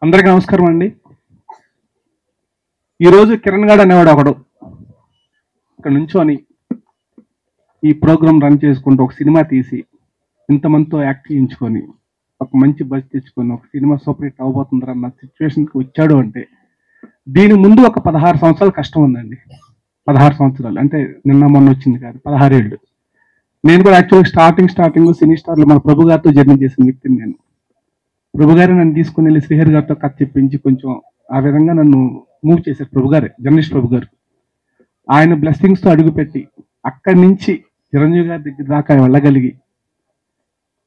అందరికీ నమస్కారం అండి. ఈరోజు కిరణ్ గాడు అనేవాడు ఒకడు ఇక్కడ నుంచొని ఈ ప్రోగ్రామ్ రన్ చేసుకుంటూ ఒక సినిమా తీసి ఇంతమందితో యాక్ట్ చేయించుకొని ఒక మంచి బజ్ తెచ్చుకొని ఒక సినిమా సూపర్ హిట్ అవబోతుందిరా అన్న సిచ్యువేషన్కి వచ్చాడు అంటే దీని ముందు ఒక 16 సంవత్సరాలు కష్టం ఉందండి. 16 సంవత్సరాలు అంటే నిన్న మొన్న వచ్చింది కాదు, 16 ఏళ్ళు. నేను కూడా యాక్చువల్గా స్టార్టింగ్ సినీ స్టార్లు మన ప్రభు గారితో జర్నీ చేసిన వ్యక్తిని నేను. ప్రభు గారు నన్ను తీసుకుని వెళ్ళి శ్రీహరి గారితో కథ చెప్పించి కొంచెం ఆ విధంగా నన్ను మూవ్ చేశారు ప్రభు గారే, జర్నలిస్ట్ ప్రభు గారు. ఆయన బ్లెస్సింగ్స్ తో అడుగుపెట్టి అక్కడి నుంచి చిరంజీవి గారి దగ్గర దాకా వెళ్ళగలిగి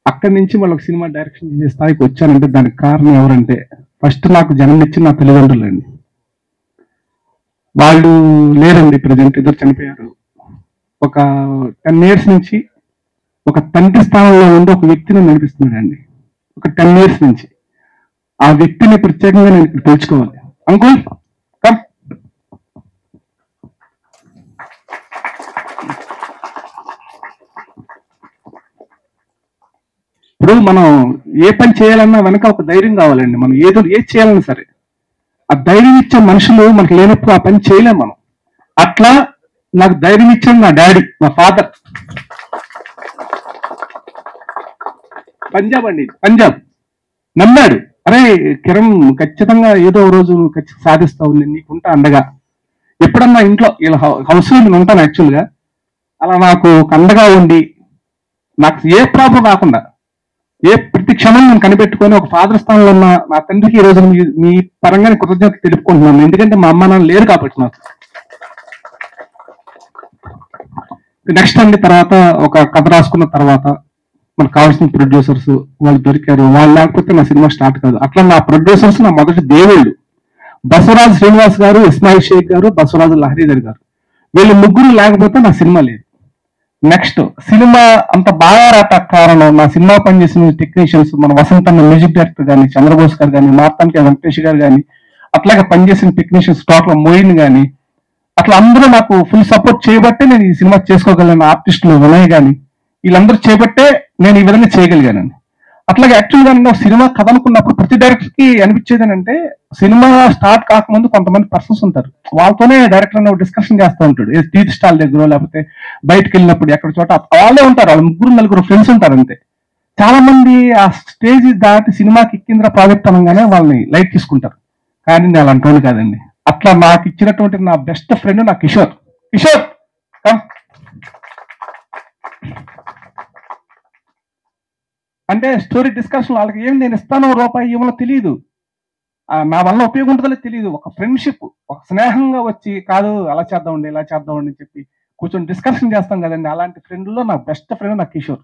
అక్కడి నుంచి వాళ్ళకి సినిమా డైరెక్షన్ చేసే స్థాయికి వచ్చానంటే దానికి కారణం ఎవరంటే ఫస్ట్ నాకు జన్మనిచ్చిన నా తల్లిదండ్రులండి. వాళ్ళు లేరండి, ప్రజెంట్ ఇద్దరు చనిపోయారు. ఒక 10 ఇయర్స్ నుంచి ఒక తండ్రి స్థానంలో ఉండి ఒక వ్యక్తిని నడిపిస్తున్నాడండి. ఒక 10 ఇయర్స్ నుంచి ఆ వ్యక్తిని ప్రత్యేకంగా నేను ఇక్కడ తెలుసుకోవాలి. Uncle come. ఇప్పుడు మనం ఏ పని చేయాలన్నా వెనక ఒక ధైర్యం కావాలండి. మనం ఏది చేయాలన్నా సరే ఆ ధైర్యం ఇచ్చే మనుషులు మనకు లేనప్పుడు ఆ పని చేయలేం మనం. అట్లా నాకు ధైర్యం ఇచ్చాడు నా డాడీ, మా ఫాదర్. పంజాబ్ అండి, పంజాబ్. నమ్మాడు, అరే కిరణ్ ఖచ్చితంగా ఏదో రోజు ఖచ్చితంగా సాధిస్తావు, నేను నీకుంటా అండగా. ఎప్పుడన్నా ఇంట్లో ఇలా హౌస్ లో నేను ఉంటాను యాక్చువల్గా. అలా నాకు ఒక అండగా ఉండి నాకు ఏ ప్రాబ్లం రాకుండా ప్రతి క్షణం నేను కనిపెట్టుకొని ఒక ఫాదర్ స్థానంలో ఉన్న నా తండ్రికి ఈ రోజు మీ పరంగా కృతజ్ఞత తెలుపుకుంటున్నాను. ఎందుకంటే మా అమ్మ నాన్న లేరు కాబట్టి నాకు. నెక్స్ట్ అండి, తర్వాత ఒక కథ రాసుకున్న తర్వాత మనకు కావాల్సిన ప్రొడ్యూసర్స్ వాళ్ళు దొరికారు. వాళ్ళు లేకపోతే నా సినిమా స్టార్ట్ కాదు. అట్లా నా ప్రొడ్యూసర్స్ నా మొదటి దేవుళ్ళు బసవరాజు శ్రీనివాస్ గారు, ఇస్మాయిల్ షేక్ గారు, బసవరాజు లహరీధర్ గారు. వీళ్ళు ముగ్గురు లేకపోతే నా సినిమా లేదు. నెక్స్ట్ సినిమా అంత బాగా రావటానికి కారణం నా సినిమా పనిచేసిన టెక్నీషియన్స్, మన వసంత్ అన్న మ్యూజిక్ డైరెక్టర్ కానీ, చంద్రబోస్ గారు కానీ, మార్తానికి వెంకటేష్ గారు కానీ, అట్లాగే పనిచేసిన టెక్నీషియన్స్ టోటల్ మోయిన్ కానీ, అట్లా అందరూ నాకు ఫుల్ సపోర్ట్ చేయబట్టే నేను ఈ సినిమా చేసుకోగలను. ఆర్టిస్టులు వినయ్ కానీ వీళ్ళందరూ చేయబట్టే నేను ఈ విధంగా చేయగలిగానండి. అట్లాగే యాక్చువల్గా నేను సినిమా కథ అనుకున్నప్పుడు ప్రతి డైరెక్టర్ కి అనిపించేది ఏంటంటే సినిమా స్టార్ట్ కాకముందు కొంతమంది పర్సన్స్ ఉంటారు, వాళ్ళతోనే డైరెక్టర్ డిస్కషన్ చేస్తూ ఉంటాడు. టీ స్టాల్ దగ్గర లేకపోతే బయటకు వెళ్ళినప్పుడు ఎక్కడ చోట వాళ్ళే ఉంటారు, వాళ్ళు ముగ్గురు నలుగురు ఫ్రెండ్స్ ఉంటారు అంతే. చాలా మంది ఆ స్టేజ్ దాటి సినిమాకి ఎక్కింద్ర ప్రాజెక్ట్ అనగానే వాళ్ళని లైట్ తీసుకుంటారు. కానీ నేను అలా అంటోని కాదండి. అట్లా నాకు ఇచ్చినటువంటి నా బెస్ట్ ఫ్రెండ్ నా కిషోర్. కిషోర్ come. అంటే స్టోరీ డిస్కషన్ వాళ్ళకి ఏం నేను ఇస్తానో రూపాయి ఏమో తెలియదు, నా వల్ల ఉపయోగం ఉంటుందో తెలియదు. ఒక ఫ్రెండ్షిప్, ఒక స్నేహంగా వచ్చి కాదు అలా చేద్దామండి ఇలా చేద్దామండి అని చెప్పి కూర్చొని డిస్కషన్ చేస్తాం కదండి. అలాంటి ఫ్రెండ్లో నా బెస్ట్ ఫ్రెండ్ నా కిషోర్.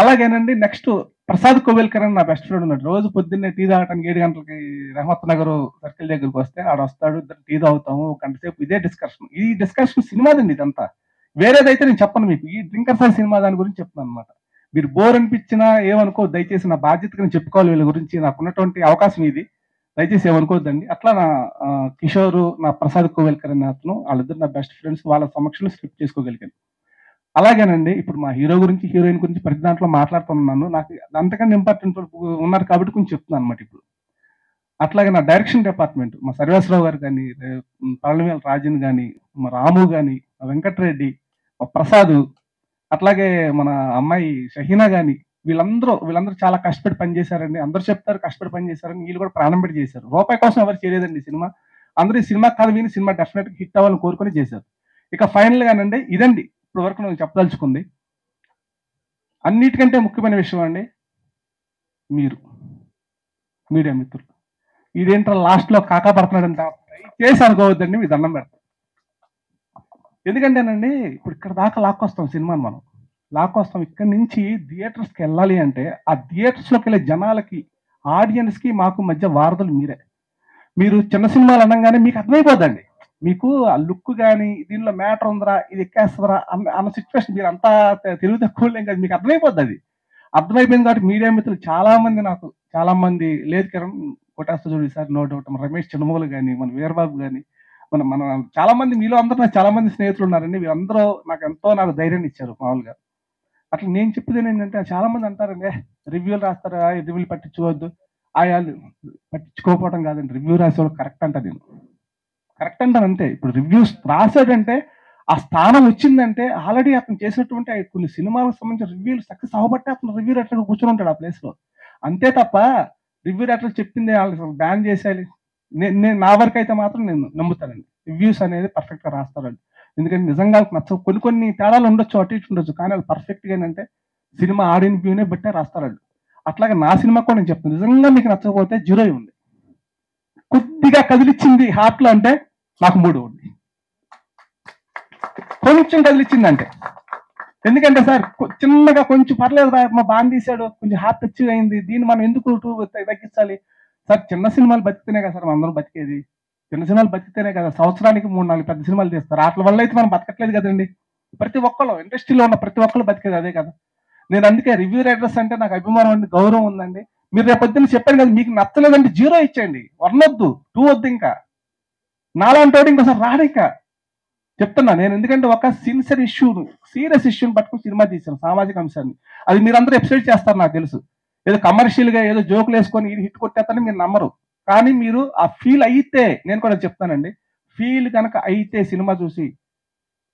అలాగేనండి నెక్స్ట్ ప్రసాద్ కోవెల్కర్ అని నా బెస్ట్ ఫ్రెండ్ ఉన్నాడు. రోజు పొద్దున్నే టీ తాగడానికి 7 గంటలకి రహమత్ నగర్ సర్కిల్ దగ్గరికి వస్తే ఆడ వస్తాడు, ఇద్దరు టీ తాగుతాము, ఒక గంట సేపు ఇదే డిస్కషన్. ఈ డిస్కషన్ సినిమాదండి ఇదంతా, వేరేదైతే నేను చెప్పను మీకు. ఈ డ్రింకర్స్ అనే సినిమా దాని గురించి చెప్తాను అనమాట. మీరు బోర్ అనిపించినా ఏమనుకో, దయచేసి నా బాధ్యతగా నేను చెప్పుకోవాలి వీళ్ళ గురించి, నాకున్నటువంటి అవకాశం ఇది, దయచేసి ఏమనుకోవద్దండి. అట్లా నా కిషోర్, నా ప్రసాద్ కోవెల్కర్ అనే అతను, వాళ్ళిద్దరు నా బెస్ట్ ఫ్రెండ్స్. వాళ్ళ సమక్షంలో స్క్రిప్ట్ చేసుకోగలిగాను. అలాగేనండి ఇప్పుడు మా హీరో గురించి, హీరోయిన్ గురించి ప్రతి దాంట్లో మాట్లాడుతున్నాను. నాకు అంతకన్నా ఇంపార్టెంట్ ఉన్నారు కాబట్టి కొంచెం చెప్తున్నాను అనమాట ఇప్పుడు. అట్లాగే నా డైరెక్షన్ డిపార్ట్మెంట్ మా సర్వేశ్వరరావు గారు కానీ, పళనివేల రాజన్ కానీ, మా రాము కానీ, మా వెంకటరెడ్డి, మా ప్రసాద్, అట్లాగే మన అమ్మాయి షహీనా కానీ, వీళ్ళందరూ చాలా కష్టపడి పనిచేశారండి. అందరూ చెప్తారు కష్టపడి పనిచేశారని, వీళ్ళు కూడా ప్రాణం పెట్టి చేశారు. రూపాయి కోసం ఎవరు చేయలేదండి సినిమా. అందరూ ఈ సినిమా కథ విని సినిమా డెఫినెట్ గా హిట్ అవ్వాలని కోరుకొని చేశారు. ఇక ఫైనల్ గానండి ఇదండి ఇప్పుడు వరకు నేను చెప్పదలుచుకుంది. అన్నిటికంటే ముఖ్యమైన విషయం అండి, మీరు మీడియా మిత్రులు. ఇదేంటో లాస్ట్ లో కాకా పడుతున్నాడంట చేసి అనుకోవద్దండి, మీ దండం పెడతాం. ఎందుకంటేనండి ఇప్పుడు ఇక్కడ దాకా లాక్కొస్తాం సినిమాని, మనం లాక్కొస్తాం. ఇక్కడ నుంచి థియేటర్స్కి వెళ్ళాలి అంటే ఆ థియేటర్స్లోకి వెళ్ళే జనాలకి, ఆడియన్స్కి మాకు మధ్య వారధులు మీరే. మీరు చిన్న సినిమాలు అనగానే మీకు అర్థమైపోద్దండి, మీకు ఆ లుక్ కానీ దీనిలో మ్యాటర్ ఉందరా, ఇది ఎక్కేస్తుందిరా అన్న సిచ్యువేషన్. మీరు అంతా తెలివి తక్కువ కాదు, మీకు అర్థమైపోద్ది. అది అర్థమైపోయింది కాబట్టి మీడియా మిత్రులు చాలా మంది లేదు కిరణ్ కొట్టేస్తా చూడు ఈసారి నో డౌట్, మన రమేష్ చిన్నమూలు కానీ, మన వీరబాబు కానీ, మన మన చాలా మంది మీలో అందరూ నాకు చాలా మంది స్నేహితులు ఉన్నారండి. వీళ్ళందరూ నాకు ధైర్యాన్ని ఇచ్చారు మామూలుగా. అట్లా నేను చెప్పేది ఏంటంటే చాలా మంది అంటారండి రివ్యూలు రాస్తారా, రివ్యూలు పట్టించుకోవద్దు. వాళ్ళు పట్టించుకోకపోవడం కాదండి, రివ్యూ రాసేవాళ్ళు కరెక్ట్ అంట, నేను కరెక్ట్ అంటాను అంతే. ఇప్పుడు రివ్యూస్ రాశాడంటే ఆ స్థానం వచ్చిందంటే ఆల్రెడీ అతను చేసినటువంటి కొన్ని సినిమాలకు సంబంధించిన రివ్యూలు సక్సెస్ అవ్వబట్టే అతను రివ్యూ రైటర్గా కూర్చొని ఉంటాడు ఆ ప్లేస్లో. అంతే తప్ప రివ్యూ రైటర్ చెప్పింది వాళ్ళు బ్యాన్ చేసేయాలి. నేను నా వరకు అయితే మాత్రం నేను నమ్ముతానండి, రివ్యూస్ అనేది పర్ఫెక్ట్గా రాస్తారండి. ఎందుకంటే నిజంగా నచ్చవు, కొన్ని తేడాలు ఉండొచ్చు, అటు ఇటు ఉండొచ్చు, కానీ వాళ్ళు పర్ఫెక్ట్గా ఏంటంటే సినిమా ఆడియన్ వ్యూనే బట్టే రాస్తారండి. అట్లాగే నా సినిమా కూడా నేను చెప్తాను, నిజంగా మీకు నచ్చకపోతే జీరో ఇవ్వండి. కొద్దిగా కదిలిచ్చింది హార్ట్లో అంటే నాకు 3 ఉంది, కొంచెం కదిలిచ్చిందంటే. ఎందుకంటే సార్ చిన్నగా కొంచెం పర్లేదు మా బాగా తీశాడు, కొంచెం హార్ట్ టచ్ అయింది, దీన్ని మనం ఎందుకు తగ్గించాలి సార్? చిన్న సినిమాలు బతికితేనే కదా సార్ మనం అందరం బతికేది, చిన్న సినిమాలు బతికితేనే కదా సంవత్సరానికి 3-4 పెద్ద సినిమాలు తీస్తారు. వాటి వల్ల అయితే మనం బతకట్లేదు కదండి. ప్రతి ఒక్కళ్ళు ఇండస్ట్రీలో ఉన్న ప్రతి ఒక్కళ్ళు బతికేది అదే కదా. నేను అందుకే రివ్యూ రైటర్స్ అంటే నాకు అభిమానం అండి, గౌరవం ఉందండి. మీరు రేపు పొద్దున్న చెప్పాను కదా, మీకు నచ్చలేదంటే 0 ఇచ్చేయండి, 1 వద్దు, 2 వద్దు. ఇంకా నాలాంటి వాడు ఇంకోసారి రాడు ఇంకా, చెప్తున్నా నేను. ఎందుకంటే ఒక సిన్సియర్ ఇష్యూను, సీరియస్ ఇష్యూని పట్టుకుని సినిమా తీశాను, సామాజిక అంశాన్ని. అది మీరందరూ ఎపిసోడ్ చేస్తారు నాకు తెలుసు, ఏదో కమర్షియల్ గా ఏదో జోకులు వేసుకొని ఇది హిట్ కొట్టేస్తారని మీరు నమ్మరు. కానీ మీరు ఆ ఫీల్ అయితే, నేను కూడా చెప్తానండి, ఫీల్ కనుక అయితే సినిమా చూసి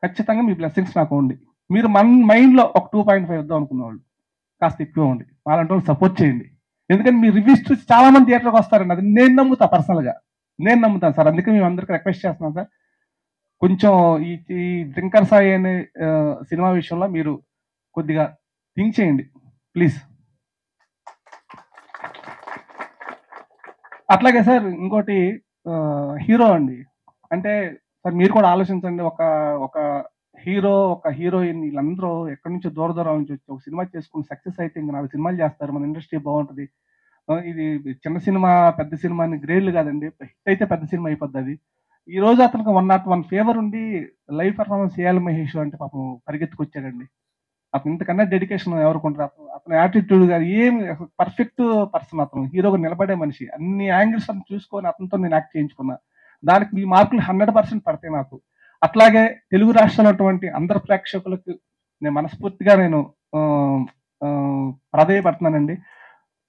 ఖచ్చితంగా మీ బ్లెస్సింగ్స్ నాకు ఉంది. మీరు మన మైండ్ లో ఒక 2.5 వద్దాం అనుకున్న వాళ్ళు కాస్త ఎక్కువ ఉంది, వాళ్ళంటే వాళ్ళు సపోర్ట్ చేయండి. ఎందుకంటే మీ రివ్యూస్ చూసి చాలా మంది థియేటర్కి వస్తారండి, అది నేను నమ్ముతా, పర్సనల్ గా నేను నమ్ముతాను సార్. అందుకే మేము అందరికీ రిక్వెస్ట్ చేస్తున్నాం సార్, కొంచెం ఈ ఈ డ్రింకర్ సాయి అనే సినిమా విషయంలో మీరు కొద్దిగా థింక్ చేయండి ప్లీజ్. అట్లాగే సార్ ఇంకోటి, హీరో అండి, అంటే సార్ మీరు కూడా ఆలోచించండి, ఒక ఒక హీరో, ఒక హీరోయిన్, వీళ్ళందరూ ఎక్కడి నుంచో దూర దూరం నుంచి వచ్చి ఒక సినిమా చేసుకుని సక్సెస్ అయితే ఇంకా 4 సినిమాలు చేస్తారు, మన ఇండస్ట్రీ బాగుంటుంది. ఇది చిన్న సినిమా పెద్ద సినిమా అని గ్రేడ్లు కాదండి, హిట్ అయితే పెద్ద సినిమా అయిపోద్ది అది. ఈ రోజు అతనికి 101 ఫేవర్ ఉండి లైవ్ పర్ఫార్మెన్స్ చేయాలి మహేష్ అంటే పాపం పరిగెత్తుకొచ్చాడండి. అతను ఇంతకన్నా డెడికేషన్ ఎవరుకుంటారు? అతను యాటిట్యూడ్ గారు ఏమి, పర్ఫెక్ట్ పర్సన్, అతను హీరోగా నిలబడే మనిషి. అన్ని యాంగిల్స్ అని చూసుకొని అతనితో నేను యాక్ట్ చేయించుకున్నా, దానికి మీ మార్కులు 100% పడతాయి నాకు. అట్లాగే తెలుగు రాష్ట్రాలటువంటి అందరు ప్రేక్షకులకు నేను మనస్ఫూర్తిగా నేను ప్రాధేయపడుతున్నానండి,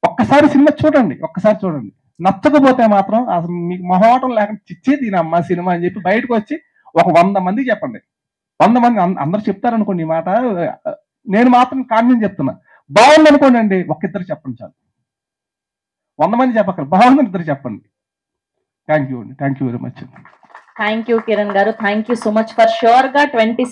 ఒక్కసారి సినిమా చూడండి, ఒక్కసారి చూడండి. నచ్చకపోతే మాత్రం అసలు మీకు మొహమాటం లేకుండా చిచ్చే దీనమ్మ సినిమా అని చెప్పి బయటకు వచ్చి ఒక 100 మందికి చెప్పండి. 100 మంది అందరు చెప్తారనుకోండి ఈ మాట, నేను మాత్రం కాన్ఫిడెంట్ చెప్తున్నా. బాగుంది అనుకోండి అండి, ఒక్కిద్దరు చెప్పండి చాలు, 100 మంది చెప్పక్కర్లేదు, బాగుందని ఇద్దరు చెప్పండి. థ్యాంక్ యూ అండి, thank you very much. Thank you Kiran గారు, thank you so much. For sure గా 20